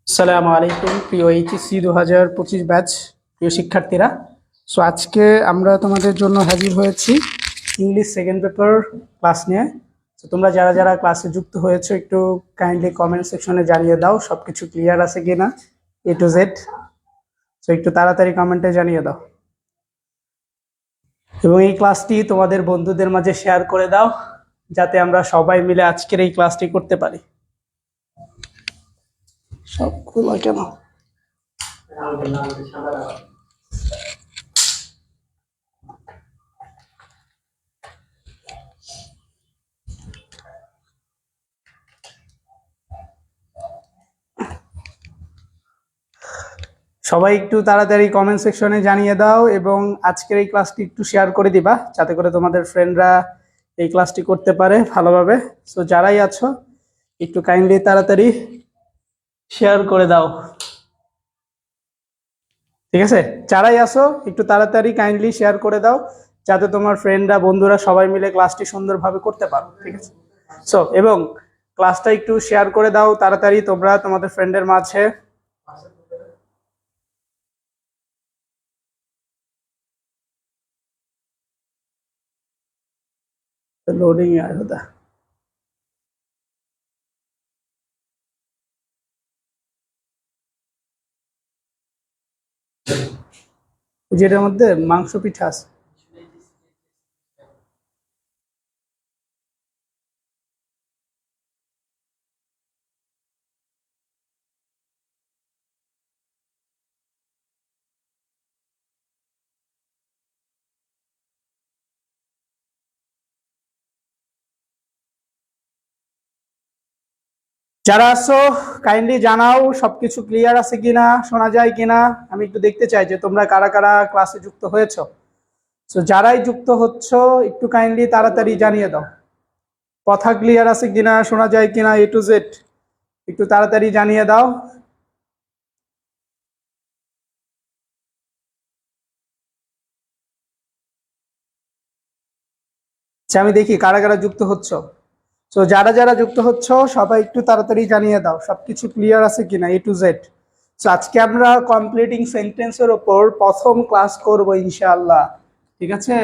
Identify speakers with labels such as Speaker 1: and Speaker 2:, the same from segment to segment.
Speaker 1: আসসালামু আলাইকুম প্রিয় এইচএসসি 2025 ব্যাচ প্রিয় শিক্ষার্থীরা। সো আজকে আমরা তোমাদের জন্য হাজির হয়েছি ইংলিশ সেকেন্ড পেপার ক্লাস নিয়ে। তো তোমরা যারা যারা ক্লাসে যুক্ত হয়েছো একটু কাইন্ডলি কমেন্ট সেকশনে জানিয়ে দাও সব কিছু ক্লিয়ার আছে কিনা A to Z। সো একটু তাড়াতাড়ি কমেন্টে জানিয়ে দাও এবং এই ক্লাসটি তোমাদের বন্ধুদের মাঝে শেয়ার করে দাও যাতে আমরা সবাই মিলে আজকের এই ক্লাসটি করতে পারি। সবগুলো কেন সবাই একটু তাড়াতাড়ি কমেন্ট সেকশনে জানিয়ে দাও এবং আজকের এই ক্লাসটি একটু শেয়ার করে দিবা যাতে করে তোমাদের ফ্রেন্ডরা এই ক্লাসটি করতে পারে ভালোভাবে। সো যারাই আছো একটু কাইন্ডলি তাড়াতাড়ি শেয়ার করে দাও, ঠিক আছে? যারাই আসো একটু তাড়াতাড়ি কাইন্ডলি শেয়ার করে দাও যাতে তোমার ফ্রেন্ডরা বন্ধুরা সবাই মিলে ক্লাসটি সুন্দরভাবে করতে পারো, ঠিক আছে? সো এবং ক্লাসটা একটু শেয়ার করে দাও তাড়াতাড়ি তোমরা তোমাদের ফ্রেন্ডের মাঝে। लोडिंग यार होता যেটার মধ্যে মাংস পিঠা আছে। যারা আছো কাইন্ডলি জানাও সবকিছু ক্লিয়ার আছে কিনা, শোনা যায় কিনা। আমি একটু দেখতে চাই যে তোমরা কারা কারা ক্লাসে যুক্ত হয়েছো। সো যারাই যুক্ত হচ্ছ একটু কাইন্ডলি তাড়াতাড়ি জানিয়ে দাও কথা ক্লিয়ার আছে কিনা, শোনা যায় কিনা A to Z একটু তাড়াতাড়ি জানিয়ে দাও। আমি দেখি কারা কারা যুক্ত হচ্ছ। সো যারা যারা যুক্ত হচ্ছ সবাই একটু তাড়াতাড়ি জানিয়ে দাও সবকিছু ক্লিয়ার আছে কিনা A to Z। সো আজকে আমরা কমপ্লিটিং সেন্টেন্সের ওপর প্রথম ক্লাস করব ইনশাআল্লাহ, ঠিক আছে?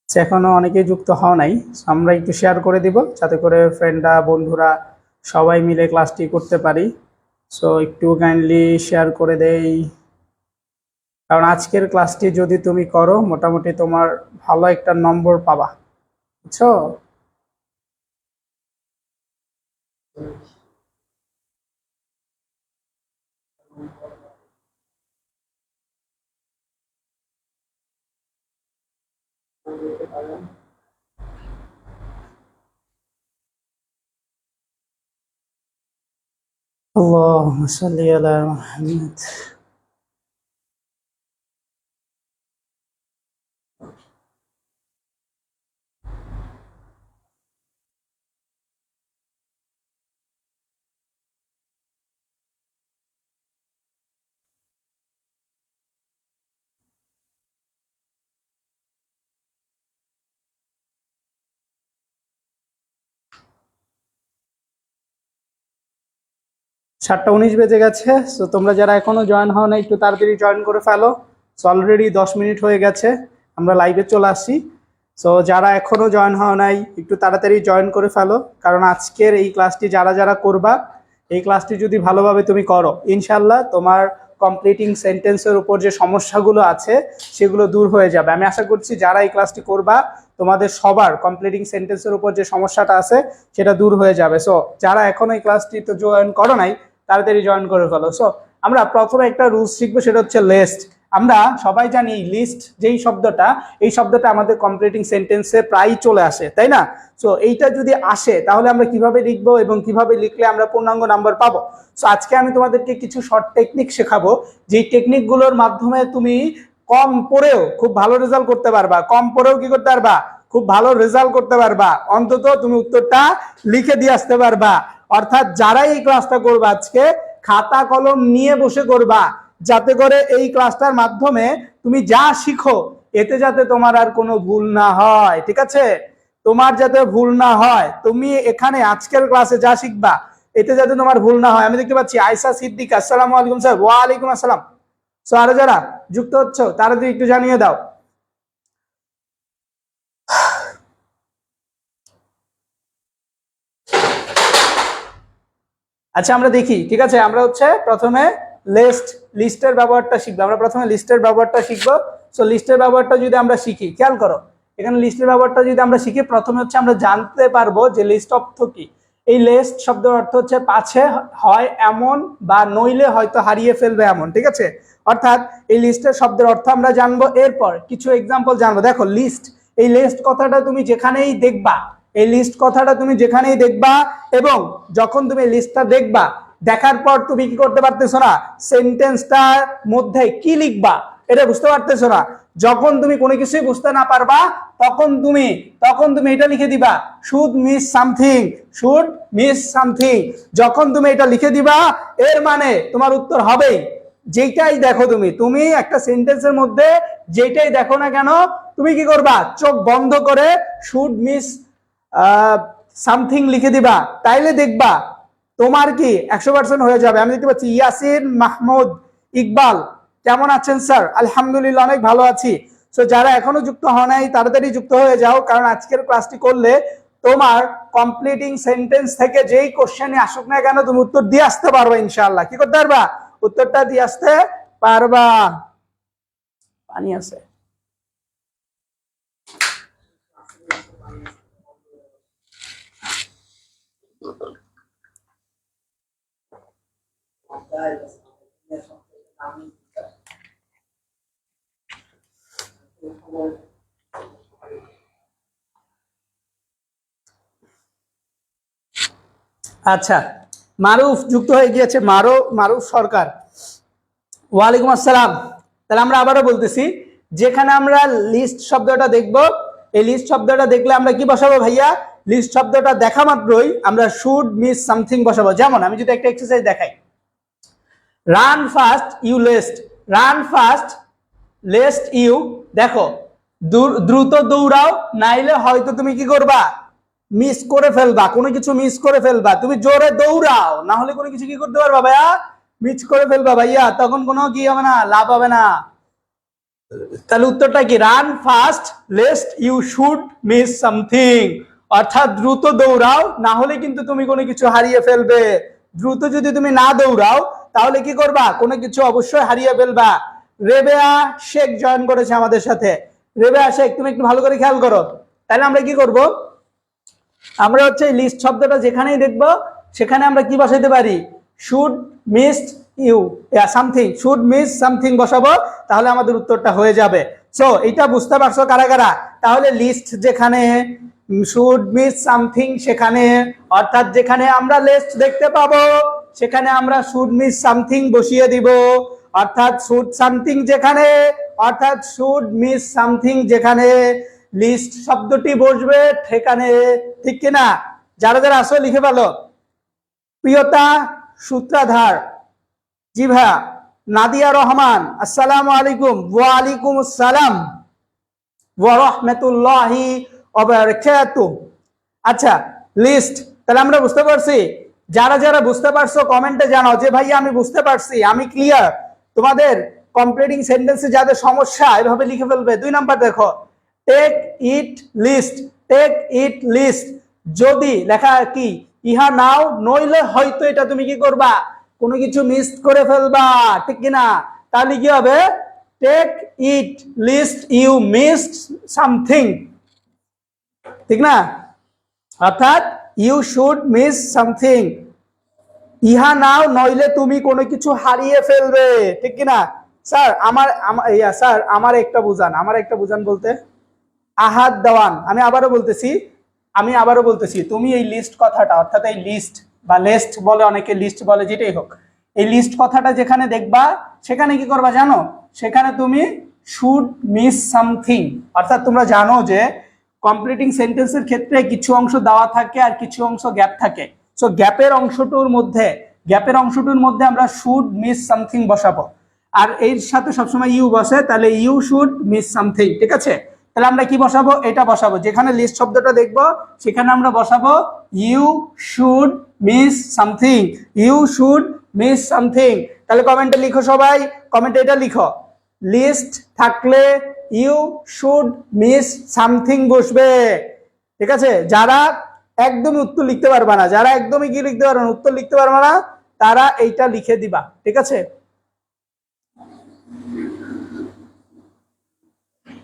Speaker 1: এখনো অনেকেই যুক্ত হওয়া নাই, আমরা একটু শেয়ার করে দিব যাতে করে ফ্রেন্ডরা বন্ধুরা সবাই মিলে ক্লাসটি করতে পারি। সো একটু কাইন্ডলি শেয়ার করে দেই, কারণ আজকের ক্লাসটি যদি তুমি করো মোটামুটি তোমার ভালো একটা নম্বর পাবা, বুঝছো? اللهم صل على محمد। সাতটা 19 বেজে গেছে। সো তোমরা যারা এখনো জয়েন হও না একটু তাড়াতাড়ি জয়েন করে ফেলো। সো অলরেডি 10 মিনিট হয়ে গেছে, আমরা লাইভে চলে আসছি। সো যারা এখনো জয়েন হও নাই একটু তাড়াতাড়ি জয়েন করে ফেলো, কারণ আজকের এই ক্লাসটি যারা যারা করবা এই ক্লাসটি যদি ভালোভাবে তুমি করো ইনশাল্লাহ তোমার কমপ্লিটিং সেন্টেন্সের উপর যে সমস্যাগুলো আছে সেগুলো দূর হয়ে যাবে। আমি আশা করছি যারা এই ক্লাসটি করবা তোমাদের সবার কমপ্লিটিং সেন্টেন্সের উপর যে সমস্যাটা আছে সেটা দূর হয়ে যাবে। সো যারা এখনো এই ক্লাসটি তো জয়েন করো নাই তাড়াতাড়ি জয়েন করে ফেলো। সো আমরা প্রথমে একটা রুলস শিখবো, সেটা হচ্ছে লিস্ট। আমরা সবাই জানি লিস্ট যেই শব্দটা, এই শব্দটা আমাদের কমপ্লিটিং সেন্টেন্সে প্রায় চলে আসে, তাই না? সো এইটা যদি আসে তাহলে আমরা কিভাবে লিখবো এবং কিভাবে লিখলে আমরা পূর্ণাঙ্গ নাম্বার পাবো। সো আজকে আমি তোমাদেরকে কিছু শর্ট টেকনিক শেখাবো, যেই টেকনিকগুলোর মাধ্যমে তুমি কম পড়েও খুব ভালো রেজাল্ট করতে পারবা। কম পড়েও কি করতে পারবা? খুব ভালো রেজাল্ট করতে পারবা, অন্তত তুমি উত্তরটা লিখে দিয়ে আসতে পারবা। অর্থাৎ যারাই এই ক্লাসটা করবে আজকে খাতা কলম নিয়ে বসে করবা, যাতে করে এই ক্লাসটার মাধ্যমে তুমি যা শিখো এতে যাতে তোমার আর কোনো ভুল না হয়। ঠিক আছে, তোমার যাতে ভুল না হয়, তুমি এখানে আজকের ক্লাসে যা শিখবা এতে যাতে তোমার ভুল না হয়। আমি দেখতে পাচ্ছি আয়সা সিদ্দিক, আসসালামু আলাইকুম স্যার। ওয়ালাইকুম আসসালাম। সো আরো যারা যুক্ত হচ্ছ তারা একটু জানিয়ে দাও। আচ্ছা আমরা দেখি, ঠিক আছে, আমরা হচ্ছে প্রথমে লিস্টের ব্যবহারটা শিখবো। আমরা প্রথমে লিস্টের ব্যবহারটা শিখবো। সো লিস্টের ব্যবহারটা যদি আমরা শিখি, খেয়াল করো এখানে লিস্টের ব্যবহারটা যদি আমরা শিখি, প্রথমে হচ্ছে আমরা জানতে পারবো যে লিস্ট অর্থ কি। এই লিস্ট শব্দের অর্থ হচ্ছে পাছে হয় এমন বা নইলে হয়তো হারিয়ে ফেলবে এমন। ঠিক আছে, অর্থাৎ এই লিস্টের শব্দের অর্থ আমরা জানবো, এরপর কিছু এক্সাম্পল জানবো। দেখো লিস্ট, এই লিস্ট কথাটা তুমি যেখানেই দেখবা, এই লিস্ট কথাটা তুমি যেখানেই দেখবা এবং যখন তুমি লিস্টটা দেখবা, দেখার পর তুমি কি করতে পারতেছো না, সেন্টেন্সটার মধ্যে কি লিখবা এটা বুঝতে পারতেছো না। যখন তুমি কোনো কিছুই বুঝতে না পারবা তখন তুমি এটা লিখে দিবা, should miss something, should miss something. যখন তুমি এটা লিখে দিবা এর মানে তোমার উত্তর হবেই। যেটাই দেখো তুমি একটা সেন্টেন্সের মধ্যে যেটাই দেখো না কেন, তুমি কি করবা, চোখ বন্ধ করে শুড মিস সামথিং লিখে দিবা, তাইলে দেখবা তোমার কি 100% হয়ে যাবে। আমি দেখতে পাচ্ছি ইয়াসিন মাহমুদ ইকবাল, কেমন আছেন স্যার? আলহামদুলিল্লাহ অনেক ভালো আছি। সো যারা এখনো যুক্ত হয় নাই তাড়াতাড়ি যুক্ত হয়ে যাও, কারণ আজকের ক্লাসটি করলে তোমার কমপ্লিটিং সেন্টেন্স থেকে যেই কোশ্চেনই আসুক না কেন তুমি উত্তর দিয়ে আসতে পারবা ইনশাআল্লাহ। কি করতে পারবা? উত্তরটা দিয়ে আসতে পারবা। পানি আছে? আচ্ছা, মারুফ যুক্ত হয়ে গিয়েছে, মারুফ সরকার, ওয়ালাইকুম আসসালাম। তাহলে আমরা আবারও বলতেছি, যেখানে আমরা লিস্ট শব্দটা দেখব, এই লিস্ট শব্দটা দেখলে আমরা কি বসাবো ভাইয়া? লিস্ট শব্দটা দেখা মাত্রই আমরা শুড মিস সামথিং বসাবো। যেমন আমি যদি একটা এক্সারসাইজ দেখাই, run fast you lest, run fast lest you, দেখো দ্রুত দৌড়াও নাইলে হয়তো তুমি কি করবা, মিস করে ফেলবা, কোনো কিছু মিস করে ফেলবা। তুমি জোরে দৌড়াও না হলে কোনো কিছু কি করতে পারবা ভাইয়া, মিস করে ফেলবা ভাইয়া, তখন কোনো কি হবে না, লাভ হবে না। তাহলে উত্তরটা কি? Run fast lest you should miss something, অর্থাৎ দ্রুত দৌড়াও না হলে কিন্তু তুমি কোনো কিছু হারিয়ে ফেলবে। দ্রুত যদি তুমি না দৌড়াও তাহলে কি করবা, কোনো কিছু অবশ্যই হারিয়ে ফেলবা। রেবেয়া শেখ জয়েন করেছে আমাদের সাথে। রেবেয়া শেখ, তুমি একটু ভালো করে খেয়াল করো। তাহলে আমরা কি করব, আমরা হচ্ছে লিস্ট শব্দটা যেখানেই দেখবো সেখানে আমরা কি বসাইতে পারি, should miss you something, should miss something বসাবো, তাহলে আমাদের উত্তরটা হয়ে যাবে। সো এটা বুঝতে পারছো কারা কারা? তাহলে লিস্ট যেখানে, শুড মিস সামথিং সেখানে, অর্থাৎ যেখানে আমরা লিস্ট দেখতে পাবো সেখানে আমরা শুড মিস সামথিং বসিয়ে দিব, অর্থাৎ শুড সামথিং যেখানে, অর্থাৎ শুড মিস সামথিং যেখানে লিস্ট শব্দটি বসবে সেখানে। ঠিক কিনা? যারা যারা আসো লিখে ফেলো। প্রিয়তা সূত্রাধার, জি ভাইয়া। নাদিয়া রহমান, আসসালামু আলাইকুম। ওয়ালাইকুম আসসালাম ওয়া রাহমাতুল্লাহি ওয়া বারাকাতুহু। আচ্ছা, লিস্ট তাহলে আমরা বুঝতে পারছি। যারা যারা বুঝতে পারছো কমেন্টে জানাও যে ভাইয়া আমি বুঝতে পারছি, আমি ক্লিয়ার। তোমাদের কমপ্লিটিং সেন্টেন্সে যাদের সমস্যা এভাবে লিখে ফেলবে। 2 নাম্বার দেখো, take it lest, take it lest, যদি লেখা কি, ইহা নাও নইলে হয়তো এটা তুমি কি করবা, কোনো কিছু মিস করে ফেলবা। ঠিক কিনা? তাহলে কি হবে, take it lest you missed something. ঠিক না? অর্থাৎ ইউ শুড মিস সামথিং, ইহা নাও নইলে তুমি কোনো কিছু হারিয়ে ফেলবে। ঠিক কিনা? স্যার স্যার আমার একটা বুঝান বলতে। আহাদ দেওয়ান, আমি আবারও বলতেছি, তুমি এই লিস্ট কথাটা, অর্থাৎ এই লিস্ট বা লিস্ট বলে অনেকে, লিস্ট বলে, যেটাই হোক, এই লিস্ট কথাটা যেখানে দেখবা সেখানে কি করবা জানো, সেখানে তুমি শুড মিস সামথিং, অর্থাৎ তোমরা জানো যে কমপ্লিটিং সেন্টেন্সের ক্ষেত্রে কিছু অংশ দেওয়া থাকে আর কিছু অংশ গ্যাপ থাকে। সো গ্যাপের অংশটুর মধ্যে গ্যাপের অংশটির মধ্যে আমরা শুড মিস সামথিং বসাবো, আর এর সাথে সবসময় ইউ বসে, তাহলে ইউ শুড মিস সামথিং। ঠিক আছে, তাহলে আমরা কি বসাবো, এটা বসাবো, যেখানে লিস্ট শব্দটা দেখবো সেখানে আমরা বসাবো you should miss something, you should miss something. তাহলে কমেন্টে লিখো, সবাই কমেন্টে এটা লিখো, লিস্ট থাকলে ইউ শুড মিস সামথিং বসবে। ঠিক আছে, যারা একদমই উত্তর লিখতে পারবে না, যারা একদমই কি লিখতে পারবে না, উত্তর লিখতে পারবে না, তারা এইটা লিখে দিবা। ঠিক আছে,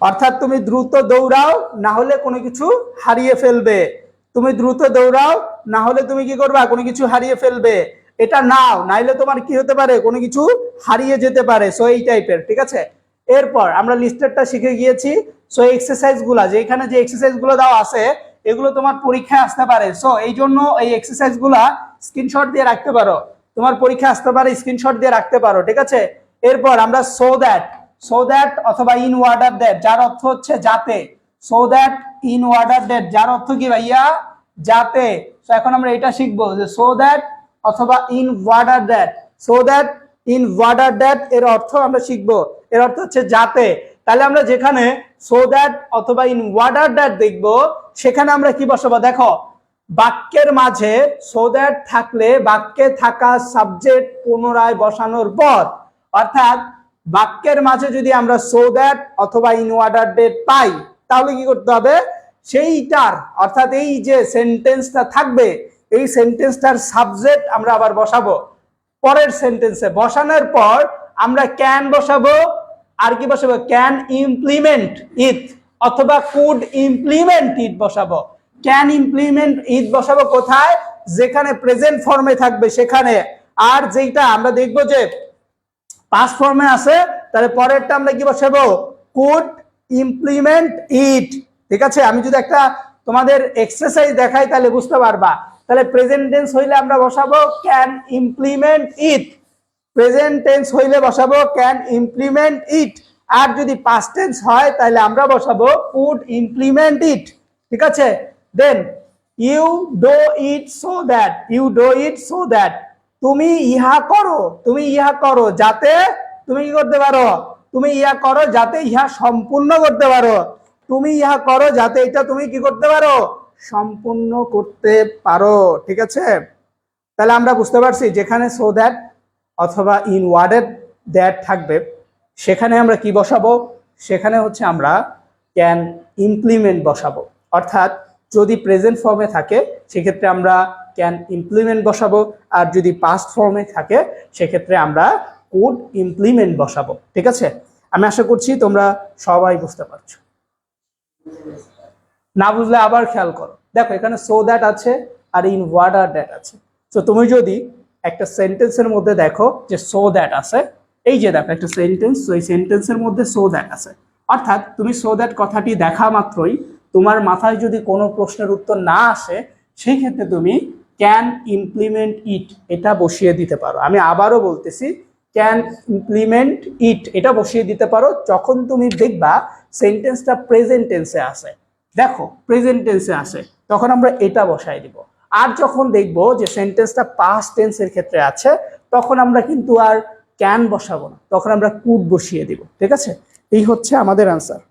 Speaker 1: অর্থাৎ তুমি দ্রুত দৌড়াও, না হলে কোনো কিছু হারিয়ে ফেলবে। তুমি দ্রুত দৌড়াও, না হলে তুমি কি করবা, কোনো কিছু হারিয়ে ফেলবে। এটা নাও, নাইলে তোমার কি হতে পারে, কোনো কিছু হারিয়ে যেতে পারে। সো এই টাইপের। ঠিক আছে, এরপর আমরা লিস্টেডটা শিখে গিয়েছি। সো এক্সারসাইজ গুলা, যেখানে যে এক্সারসাইজ গুলো দেওয়া আছে এগুলো তোমার পরীক্ষায় আসতে পারে। সো এই জন্য এই এক্সারসাইজ গুলা স্ক্রিনশট দিয়ে রাখতে পারো, তোমার পরীক্ষা আসতে পারে, স্ক্রিনশট দিয়ে রাখতে পারো। ঠিক আছে, এরপর আমরা সো দ্যাট অথবা ইন অর্ডার দ্যাট, যার অর্থ হচ্ছে যাতে। So that in order that, যার অর্থ কি ভাইয়া, যাতে। তো এখন আমরা এটা শিখবো যে সো দ্যাট অথবা in order that. So that in order that এর অর্থ আমরা শিখবো, এর অর্থ হচ্ছে যাতে। তাহলে আমরা যেখানে সো দ্যাট অথবা ইন অর্ডার দ্যাট দেখবো সেখানে আমরা কি বসাবো, দেখো বাক্যের মাঝে সো দ্যাট থাকলে বাক্যে থাকা সাবজেক্ট পুনরায় বসানোর পর, অর্থাৎ বাক্যের মাঝে যদি আমরা সো দ্যাট অথবা ইন অর্ডার দ্যাট পাই, তাহলে কি করতে হবে, সেইটার অর্থাৎ এই যে সেন্টেন্সটা থাকবে এই সেন্টেন্সটার সাবজেক্ট আমরা আবার বসাবো পরের সেন্টেন্সে। বসানোর পর আমরা ক্যান বসাবো, আর কি বসাবো, ক্যান ইমপ্লিমেন্ট ইট অথবা কুড ইমপ্লিমেন্ট ইট বসাবো। ক্যান ইমপ্লিমেন্ট ইট বসাবো কোথায়, যেখানে প্রেজেন্ট ফর্মে থাকবে সেখানে। আর যেটা আমরা দেখবো যে পাস্ট ফর্মে আছে, তাহলে পরেরটা আমরা কি বসাবো, কুড ইমপ্লিমেন্ট ইট। ঠিক আছে, আমি যদি একটা তোমাদের এক্সারসাইজ দেখাই তাহলে বুঝতে পারবা। তাহলে প্রেজেন্ট টেন্স হইলে আমরা বসাবো can implement it, present tense হইলে বসাবো ক্যান ইমপ্লিমেন্ট ইট। আর যদি পাস্ট টেন্স হয় তাহলে আমরা বসাবো কুড ইমপ্লিমেন্ট ইট। ঠিক আছে, then you do it so that, you do it so that, তুমি ইহা করো, তুমি ইহা করো যাতে তুমি কি করতে পারো, তুমি ইহা করো যাতে ইহা সম্পূর্ণ করতে পারো, তুমি ইহা করো যাতে এটা তুমি কি করতে পারো, সম্পূর্ণ করতে পারো। ঠিক আছে, তাহলে আমরা বুঝতে পারছি যেখানে সো দ্যাট অথবা ইন ওয়ার্ডেড দ্যাট থাকবে সেখানে আমরা কি বসাবো, সেখানে হচ্ছে আমরা ক্যান ইমপ্লিমেন্ট বসাবো। অর্থাৎ যদি প্রেজেন্ট ফর্মে থাকে সেক্ষেত্রে আমরা ক্যান ইমপ্লিমেন্ট বসাবো, আর যদি পাস্ট ফর্মে থাকে সেক্ষেত্রে আমরা কুড ইমপ্লিমেন্ট বসাবো। ঠিক আছে, আমি আশা করছি তোমরা সবাই বুঝতে পারছো। না বুঝলে আবার খেয়াল করো, দেখো এখানে সো দ্যাট আছে আর ইন অর্ডার দ্যাট আছে। তো তুমি যদি একটা সেন্টেন্সের মধ্যে দেখো যে সো দ্যাট আছে, এই যে দেখো একটা সেন্টেন্স, তো এই সেন্টেন্সের মধ্যে সো দ্যাট আছে, অর্থাৎ তুমি সো দ্যাট কথাটি দেখা মাত্রই তোমার মাথায় যদি কোনো প্রশ্নের উত্তর না আসে সেই ক্ষেত্রে তুমি ক্যান ইমপ্লিমেন্ট ইট এটা বসিয়ে দিতে পারো। আমি আবারও বলতেছি, ক্যান ইমপ্লিমেন্ট ইট এটা বসিয়ে দিতে পারো যখন তুমি দেখবা সেন্টেন্সটা প্রেজেন্ট টেন্সে আসে। দেখো প্রেজেন্ট টেন্সে আসে তখন আমরা এটা বসাই দিব। আর যখন দেখবো যে সেন্টেন্সটা পাস্ট টেন্সের ক্ষেত্রে আছে তখন আমরা কিন্তু আর ক্যান বসাবো না, তখন আমরা কুড বসিয়ে দিব। ঠিক আছে, এই হচ্ছে আমাদের আনসার।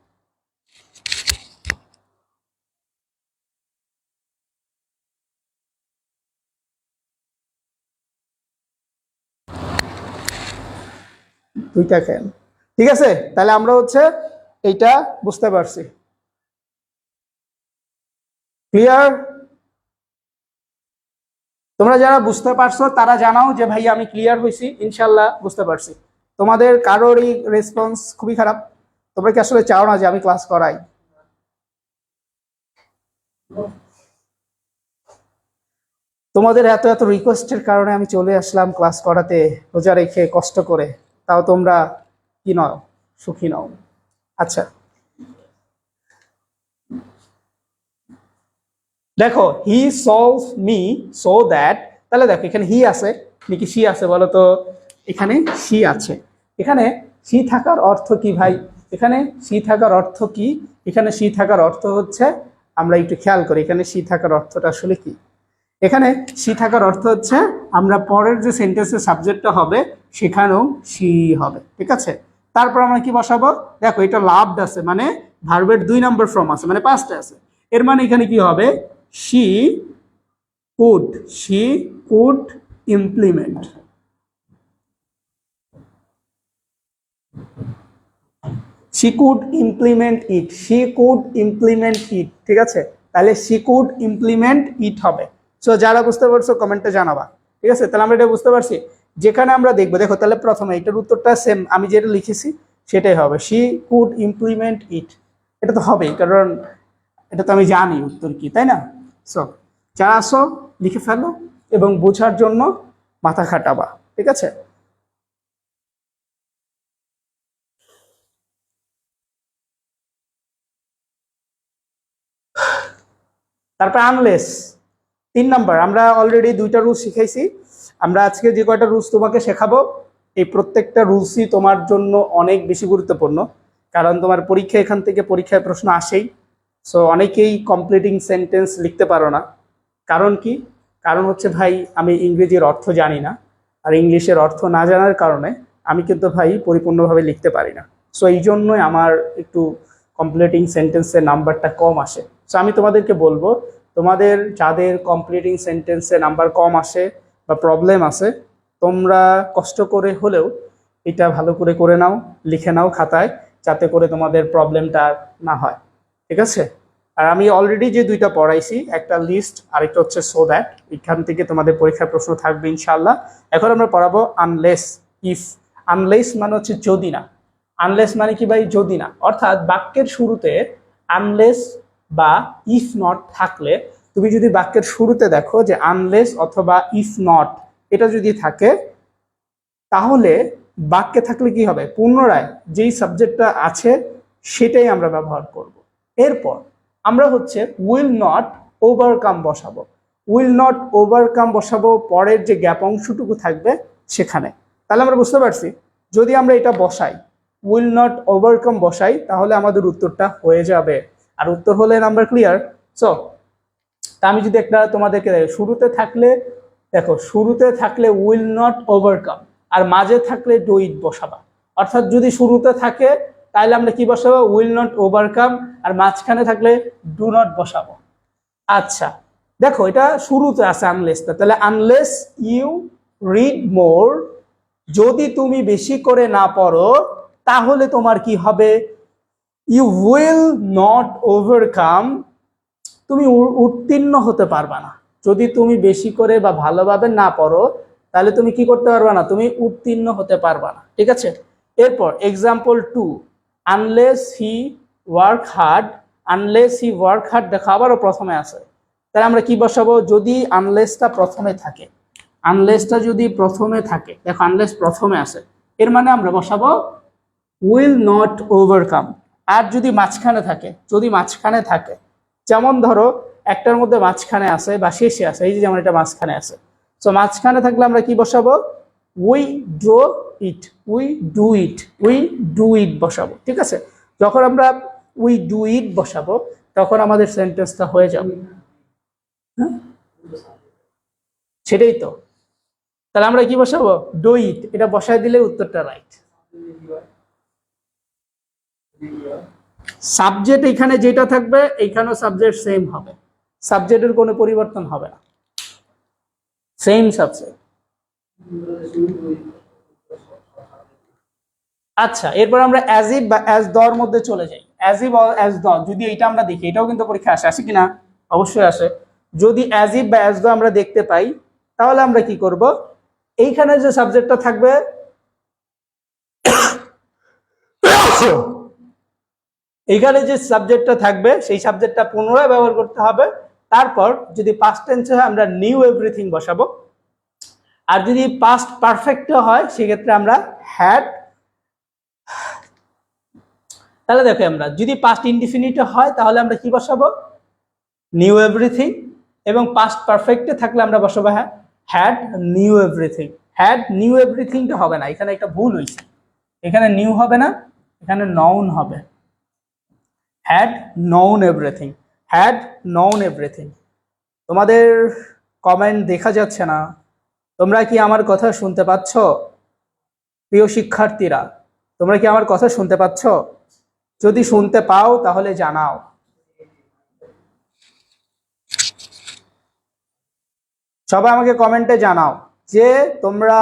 Speaker 1: দুইটা ক্যান। ঠিক আছে, তাহলে আমরা হচ্ছে এইটা বুঝতে পারছি। ক্লিয়ার? তোমরা যারা বুঝতে পারছো তারা জানাও যে ভাই আমি ক্লিয়ার হয়েছি, ইনশাল্লাহ বুঝতে পারছি। তোমাদের কারোরই রেসপন্স খুবই খারাপ, তোমরা কি আসলে চাও না যে আমি ক্লাস করাই? তোমাদের এত এত রিকোয়েস্টের কারণে আমি চলে আসলাম ক্লাস করাতে, রোজা রেখে কষ্ট করে, তাও তোমরা কি নও, সুখী নও। আচ্ছা দেখো, হি সলভ মি সো দ্যাট, তাহলে দেখো এখানে হি আছে নাকি সি আছে বলো তো? এখানে সি আছে। এখানে সি থাকার অর্থ কি ভাই? এখানে সি থাকার অর্থ কি? এখানে সি থাকার অর্থ হচ্ছে, আমরা একটু খেয়াল করি এখানে সি থাকার অর্থটা আসলে কি। এখানে সি থাকার অর্থ হচ্ছে আমরা পরের যে সেন্টেন্সের সাবজেক্টটা হবে সেখানেও সি হবে, ঠিক আছে। তারপর আমরা কি বসাবো, দেখো এটা লাভড আছে মানে ভার্বের 2 নাম্বার ফর্ম আছে মানে পাস্টে আছে, এর মানে এখানে কি হবে, she could implement. she could implement it, ঠিক আছে, তাহলে she could implement it হবে। সো যারা বুঝতে পারছো কমেন্টে জানাবা, ঠিক আছে। তাহলে আমরা এটা বুঝতে পারছি, যেখানে আমরা দেখবো, দেখো তাহলে প্রথমে এটার উত্তরটা সেম আমি যেটা লিখেছি সেটাই হবে, she could implement it, এটা তো হবেই কারণ এটা তো আমি জানি উত্তর কি, তাই না। সো যারা আসো লিখে ফেলো এবং বোঝার জন্য মাথা খাটাবা, ঠিক আছে। তারপর আনলেস 3 নাম্বার, আমরা অলরেডি 2টা রুলস শিখাইছি, আমরা আজকে যে কয়টা রুলস তোমাকে শেখাবো এই প্রত্যেকটা রুলসই তোমার জন্য অনেক বেশি গুরুত্বপূর্ণ, কারণ তোমার পরীক্ষা এখান থেকে পরীক্ষায় প্রশ্ন আসেই। সো অনেকেই কমপ্লিটিং সেন্টেন্স লিখতে পারো না, কারণ কি, কারণ হচ্ছে ভাই আমি ইংরেজির অর্থ জানি না, আর ইংলিশের অর্থ না জানার কারণে আমি কিন্তু ভাই পরিপূর্ণভাবে লিখতে পারি না। সো এই জন্যই আমার একটু কমপ্লিটিং সেন্টেন্সের নাম্বারটা কম আসে। সো আমি তোমাদেরকে বলবো, তোমাদের যাদের কমপ্লিটিং সেন্টেন্সে নাম্বার কম আসে বা প্রবলেম আছে, তোমরা কষ্ট করে হলেও এটা ভালো করে নাও, লিখে নাও খাতায়, যাতে করে তোমাদের প্রবলেমটা না হয়, ঠিক আছে। আর আমি অলরেডি যে 2টা পড়াইছি, একটা লিস্ট আর একটা হচ্ছে সো দ্যাট, এখান থেকে তোমাদের পরীক্ষার প্রশ্ন থাকবে ইনশাল্লাহ। এখন আমরা পড়াবো আনলেস ইফ। আনলেস মানে হচ্ছে যদি না, আনলেস মানে কি ভাই, যদি না, অর্থাৎ বাক্যের শুরুতে আনলেস বা ইফ নট থাকলে, তুমি যদি বাক্যের শুরুতে দেখো যে আনলেস অথবা ইফ নট এটা যদি থাকে, তাহলে বাক্যে থাকলে কি হবে, পুনরায় যেই সাবজেক্টটা আছে সেটাই আমরা ব্যবহার করব। এরপর আমরা হচ্ছে উইল নট ওভারকাম বসাবো, উইল নট ওভারকাম বসাবো পরের যে গ্যাপ অংশটুকু থাকবে সেখানে। তাহলে আমরা বুঝতে পারছি, যদি আমরা এটা বসাই, উইল নট ওভারকাম বসাই, তাহলে আমাদের উত্তরটা হয়ে যাবে। আর উত্তর হলে নাম্বার ক্লিয়ার। সো তা আমি যদি একটা তোমাদেরকে শুরুতে থাকলে, দেখো শুরুতে থাকলে উইল নট ওভারকাম, আর মাঝে থাকলে ডু ইট বসাবা। অর্থাৎ যদি শুরুতে থাকে তাহলে আমরা কি বসাবো, উইল নট ওভারকাম, আর মাঝখানে থাকলে ডু নট বসাবো। আচ্ছা দেখো এটা শুরুতে আছে আনলেসটা, তাহলে আনলেস ইউ রিড মোর, যদি তুমি বেশি করে না পড়ো তাহলে তোমার কি হবে, ইউ উইল নট ওভারকাম, তুমি উত্তীর্ণ হতে পারবা না। যদি তুমি বেশি করে বা ভালোভাবে না পড়ো তাহলে তুমি কি করতে পারবা না, তুমি উত্তীর্ণ হতে পারবা না, ঠিক আছে। এরপর example 2, unless he work hard, unless he work hard, দেখো আবারও প্রথমে আছে, তাহলে আমরা কি বসাবো, যদি আনলেসটা প্রথমে থাকে, আনলেসটা যদি প্রথমে থাকে, দেখো আনলেস প্রথমে আছে, এর মানে আমরা বসাবো উইল নট ওভারকাম। আর যদি মাঝখানে থাকে, যদি মাঝখানে থাকে, যেমন ধরো একটার মধ্যে মাঝখানে আছে বা শেষে আছে, এই যে যেমন এটা মাঝখানে আছে, তো মাঝখানে থাকলে আমরা কি বসাবো, we do it, we do it বসাবো, ঠিক আছে। যখন আমরা উই ডু ইট বসাবো তখন আমাদের সেন্টেন্সটা হয়ে যাবে, হ্যাঁ সেটাই তো। তাহলে আমরা কি বসাবো, ডু ইট, এটা বসায় দিলে উত্তরটা রাইট। সাবজেক্ট এখানে যেটা থাকবে এইখানেও সাবজেক্ট সেম হবে, সাবজেক্টের কোনো পরিবর্তন হবে না, সেম সাবজেক্ট। আচ্ছা এরপর আমরা অ্যাজ ইফ বা অ্যাজ দর মধ্যে চলে যাই। অ্যাজ ইফ অ্যাজ দ, যদি এটা আমরা দেখি, এটাও কিন্তু পরীক্ষা আসে কিনা, অবশ্যই আসে। যদি অ্যাজ ইফ বা অ্যাজ দ আমরা দেখতে পাই তাহলে আমরা কি করব, এইখানে যে সাবজেক্টটা থাকবে এইখানে যে সাবজেক্টটা থাকবে সেই সাবজেক্টটা পুনরায় ব্যবহার করতে হবে। তারপর যদি পাস্ট টেন্সে হয় আমরা নিউ এভরিথিং বসাবো, আর যদি পাস্ট পারফেক্ট হয় সেক্ষেত্রে আমরা হ্যাড। তাহলে দেখো আমরা যদি পাস্ট ইনডিফিনিট হয় তাহলে আমরা কি বসাবো, নিউ এভরিথিং, এবং পাস্ট পারফেক্টে থাকলে আমরা বসাবো had new everything. Had new এভরিথিংটা হবে না, এখানে একটা ভুল হয়েছে, এখানে নিউ হবে না, এখানে নাউন হবে, had known everything, had known everything. তোমাদের কমেন্ট দেখা যাচ্ছে না। তোমরা কি আমার কথা শুনতে পাচ্ছ? প্রিয় শিক্ষার্থীরা, তোমরা কি আমার কথা শুনতে পাচ্ছ? যদি শুনতে পাও তাহলে জানাও। সবাই আমাকে কমেন্টে জানাও যে তোমরা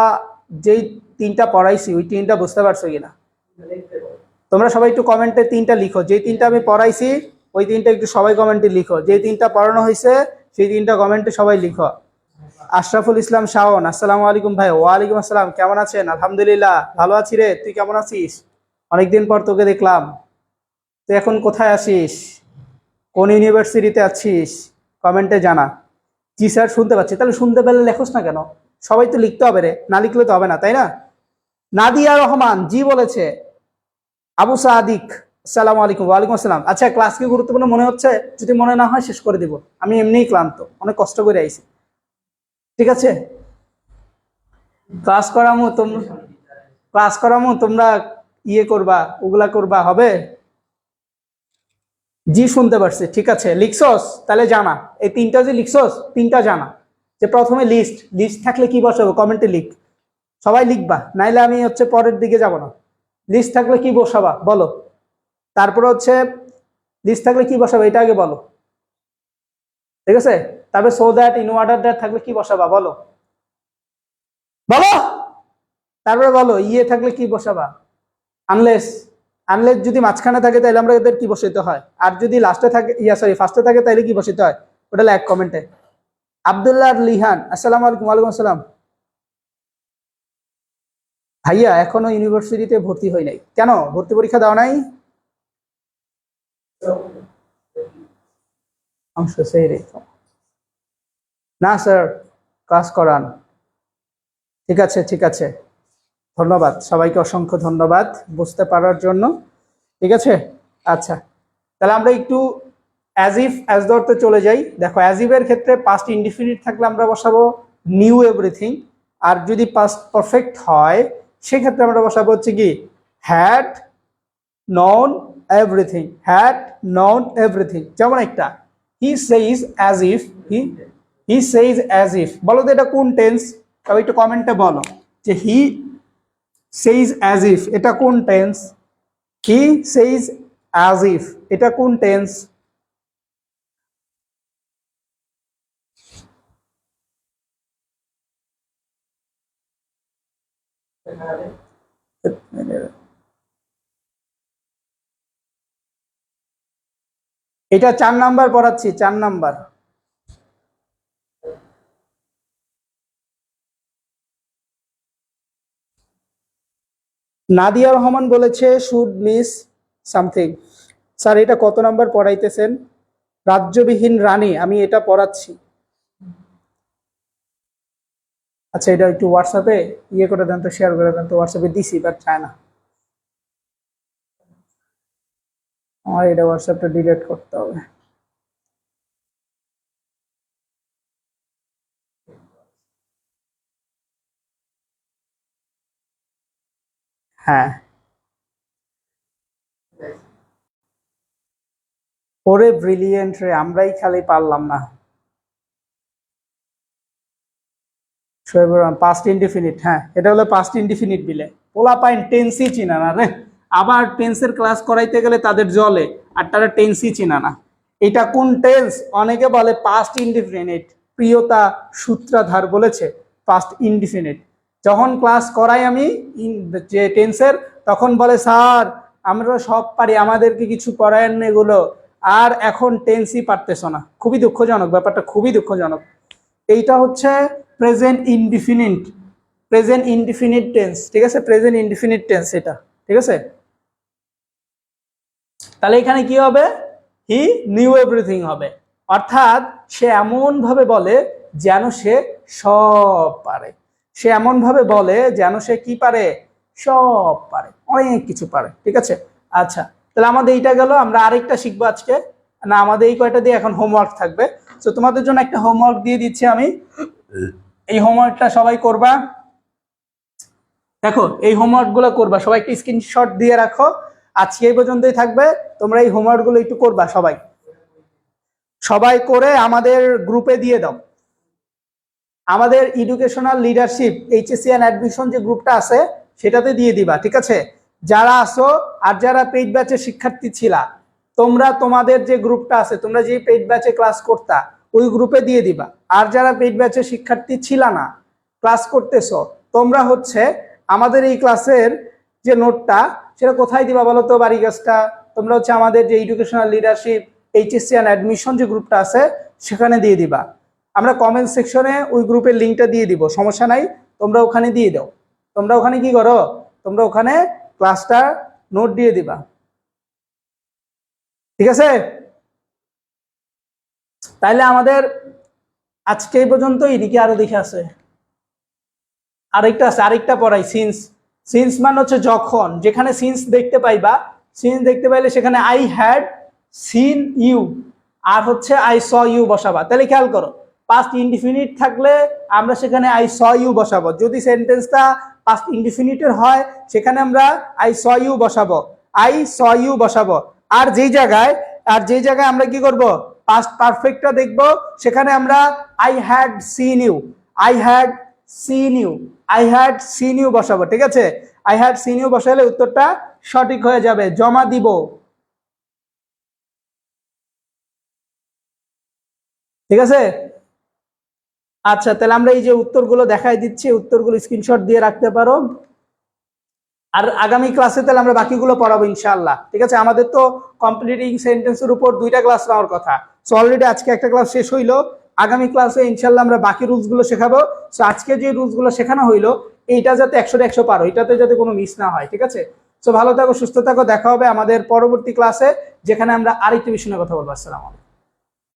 Speaker 1: যেই 3টা পড়াইছি ওই 3টা বুঝতে পারছো কিনা। তোমরা সবাই একটু কমেন্টে 3টা লিখো, যেই 3টা আমি পড়াইছি ওই 3টা একটু সবাই কমেন্টে লিখো। যেই 3টা পড়ানো হয়েছে সেই 3টা কমেন্টে সবাই লিখো। আশরাফুল ইসলাম শাওন, আসসালামু আলাইকুম ভাই। ওয়ালাইকুম আসসালাম, কেমন আছেন? আলহামদুলিল্লাহ ভালো আছি রে, তুই কেমন আছিস? অনেকদিন পর তোকে দেখলাম। তুই এখন কোথায় আছিস? কোন ইউনিভার্সিটিতে আছিস? কমেন্টে জানা। জি স্যার শুনতে পাচ্ছি। তাহলে শুনতে পেলে লেখোস না কেন? সবাই তো লিখতে হবে রে, না লিখলে তো হবে না, তাই না? নাদিয়া রহমান জি বলেছে। আবু সাদিক, আসসালামু আলাইকুম। ওয়ালাইকুম আসসালাম। আচ্ছা, ক্লাস কি গুরুত্বপূর্ণ মনে হচ্ছে? যদি মনে না হয় শেষ করে দিব, আমি এমনিই ক্লান্ত, অনেক কষ্ট করে আইছি। ঠিক আছে, ক্লাস করামু তোমরা ইয়ে করবা, ওগুলা করবা, হবে? জি শুনতে পারছি, ঠিক আছে। লিখছস? তাহলে জানা, এই 3টা যে লিখছস 3টা জানা। যে প্রথমে লিস্ট, লিস্ট থাকলে কি বসাবো কমেন্টে লিখ। সবাই লিখবা, নাইলে আমি হচ্ছে পরের দিকে যাব না। লিস্ট থাকলে কি বসাবা বলো। তারপরে হচ্ছে লিস্ট থাকলে কি বসাবা এটা আগে বলো, ঠিক আছে? তারপরে so that, in order that থাকলে কি বসাবা বলো, বলো। তারপরে বলো ইয়ে থাকলে কি বসাবা, আনলেস। আনলেস যদি মাঝখানে থাকে তাহলে আমরা এদের কি বসাইতে হয়, আর যদি লাস্টে থাকে, ফার্স্টে থাকে তাহলে কি বসাইতে হয়, ওটা এক কমেন্টে। আব্দুল্লাহ লিহান, আসসালামু আলাইকুম। ওয়ালাইকুম আসসালাম। ভাইয়া এখনো ইউনিভার্সিটিতে ভর্তি হই নাই কেন? ভর্তি পরীক্ষা দাও নাই? না স্যার, ক্লাস করান। ঠিক আছে, ঠিক আছে, ধন্যবাদ সবাইকে, অসংখ্য ধন্যবাদ বুঝতে পারার জন্য। ঠিক আছে, আচ্ছা, তাহলে আমরা একটু অ্যাজ ইফ অ্যাজ ধরতে চলে যাই। দেখো, অ্যাজ ইফ এর ক্ষেত্রে পাস্ট ইনডিফিনিট থাকলে আমরা বসাবো নিউ এভরিথিং। আর যদি পাস্ট পারফেক্ট হয় সেক্ষেত্রে আমরা বসাবো হচ্ছে কি had non everything. Had non everything. যেমন একটা he says as if, he says as if. বলো তো এটা কোন টেন্স? তবে একটু কমেন্টে বলো যে হি সেইজ অ্যাজ ইফ এটা কোন tense? He says as if এটা কোন টেন্স? এটা 4 নাম্বার পড়াচ্ছি, 4 নাম্বার। নাদিয়া রহমান বলেছে শুড মিস সামথিং। স্যার এটা কত নাম্বার পড়াইতেছেন? রাজ্যবিহীন রানী, আমি এটা পড়াচ্ছি। আচ্ছা, এটা একটু হোয়াটসঅ্যাপে ইয়ে করে দেন তো, শেয়ার করে দেন তো। হোয়াটসঅ্যাপে দিছি বাট চায় না। আমার এটা হোয়াটসঅ্যাপটা ডিলিট করতে হবে। হ্যাঁ, ওরে ব্রিলিয়েন্ট রে, আমরাই খালি পারলাম না। পাস্ট ইনডিফিনিট, হ্যাঁ এটা হলো পাস্ট ইনডিফিনিট বিলে। পোলা পাইন টেন্সই চিনা না রে, আবার টেন্সের ক্লাস করাইতে গেলে তাদের জলে, আর তারা টেন্সই চিনা না। এটা কোন টেন্স? অনেকে বলে পাস্ট ইনডিফিনিট। প্রিয়তা সূত্রাধার বলেছে পাস্ট ইনডিফিনিট। যখন ক্লাস করাই আমি যে টেন্সের, তখন বলে স্যার আমরা সব পারি, আমাদেরকে কিছু করায়েন না এগুলো। আর এখন টেন্সই পারতেছ না। খুবই দুঃখজনক, ব্যাপারটা খুবই দুঃখজনক। এইটা হচ্ছে present indefinite, present indefinite tense. ঠিক আছে, প্রেজেন্ট ইনডিফিনিট টেন্স এটা। ঠিক আছে, তাহলে এখানে কি হবে? হি নিউ এভরিথিং হবে। অর্থাৎ সে এমন ভাবে বলে যেন সে সব পারে। সে এমন ভাবে বলে যেন সে কি পারে? সব পারে, অনেক কিছু পারে। ঠিক আছে, আচ্ছা, তাহলে আমাদের এইটা গেল। আমরা আরেকটা শিখবো আজকে, না আমাদের এই কয়টা দিয়ে এখন হোমওয়ার্ক থাকবে। তো তোমাদের জন্য একটা হোমওয়ার্ক দিয়ে দিচ্ছি আমি, এই হোমওয়ার্কটা সবাই করবা। দেখো, এই হোমওয়ার্ক গুলো করবা, সবাই একটা স্ক্রিনশট দিয়ে রাখো। আজকে এই পর্যন্তই থাকবে। তোমরা এই হোমওয়ার্ক গুলো একটু করবা, সবাই সবাই করে আমাদের গ্রুপে দিয়ে দাও। আমাদের educational leadership HSC and admission যে গ্রুপটা আছে সেটাতে দিয়ে দিবা, ঠিক আছে? যারা আসো আর যারা পেইড ব্যাচের শিক্ষার্থী ছিলা, তোমরা তোমাদের যে গ্রুপটা আছে, তোমরা যে পেইড ব্যাচে ক্লাস করতা ওই গ্রুপে দিয়ে দিবা। আর যারা পেইড ব্যাচের শিক্ষার্থী ছিলা না, ক্লাস করতেছো, তোমরা হচ্ছে আমাদের এই ক্লাসের যে নোটটা সেটা কোথায় দিবা বলো তো? বাড়ি গাছটা তোমরা হচ্ছে আমাদের যে educational leadership HSC and admission যে গ্রুপটা আছে সেখানে দিয়ে দিবা। আমরা কমেন্ট সেকশনে ওই গ্রুপের লিঙ্কটা দিয়ে দিব, সমস্যা নাই, তোমরা ওখানে দিয়ে দাও। তোমরা ওখানে কি করো? তোমরা ওখানে ক্লাসটা নোট দিয়ে দিবা, ঠিক আছে? তাইলে আমাদের আজকে এই পর্যন্তই, নাকি আরো দেখে আছে? আরেকটা আছে, আরেকটা পড়াই, সিন্স। সিন্স মানে হচ্ছে যখন, যেখানে সিন্স দেখতে পাইবা, সিন্স দেখতে পাইলে সেখানে আই হ্যাড সিন ইউ আর হচ্ছে আই স ইউ বসাবা। তাহলে খেয়াল করো, পাস্ট ইনডিফিনিট থাকলে আমরা সেখানে আই স ইউ বসাবো। যদি সেন্টেন্সটা পাস্ট ইনডিফিনিটের হয় সেখানে আমরা আই স ইউ বসাবো, আই স ইউ বসাবো। আর যেই জায়গায় আমরা কি করব? পাস্ট পারফেক্টটা দেখব, সেখানে আমরা I had seen you, I had seen you, I had seen you বসাবো, ঠিক আছে? আই হ্যাড সিন ইউ বসালে উত্তরটা সঠিক হয়ে যাবে, জমা দিব, ঠিক আছে? আচ্ছা, তাহলে আমরা এই যে উত্তরগুলো দেখাই দিচ্ছি, উত্তরগুলো স্ক্রিনশট দিয়ে রাখতে পারো। আর আগামী ক্লাসে তাহলে আমরা বাকিগুলো পড়াবো ইনশাআল্লাহ, ঠিক আছে? আমাদের তো কমপ্লিটিং সেন্টেন্সের উপর 2টা ক্লাস নেওয়ার কথা। সো অলরেডি আজকে একটা ক্লাস শেষ হইলো, আগামী ক্লাসে ইনশাআল্লাহ আমরা বাকি রুলস গুলো শেখাবো। সো আজকে যে রুলস গুলো শেখানো হইলো এইটা যাতে 100-100 পারো, এটাতে যাতে কোনো মিস না হয়, ঠিক আছে? সো ভালো থাকো, সুস্থ থাকো, দেখা হবে আমাদের পরবর্তী ক্লাসে, যেখানে আমরা আরেকটি বিষয় নিয়ে কথা বলবো। আসসালামু আলাইকুম।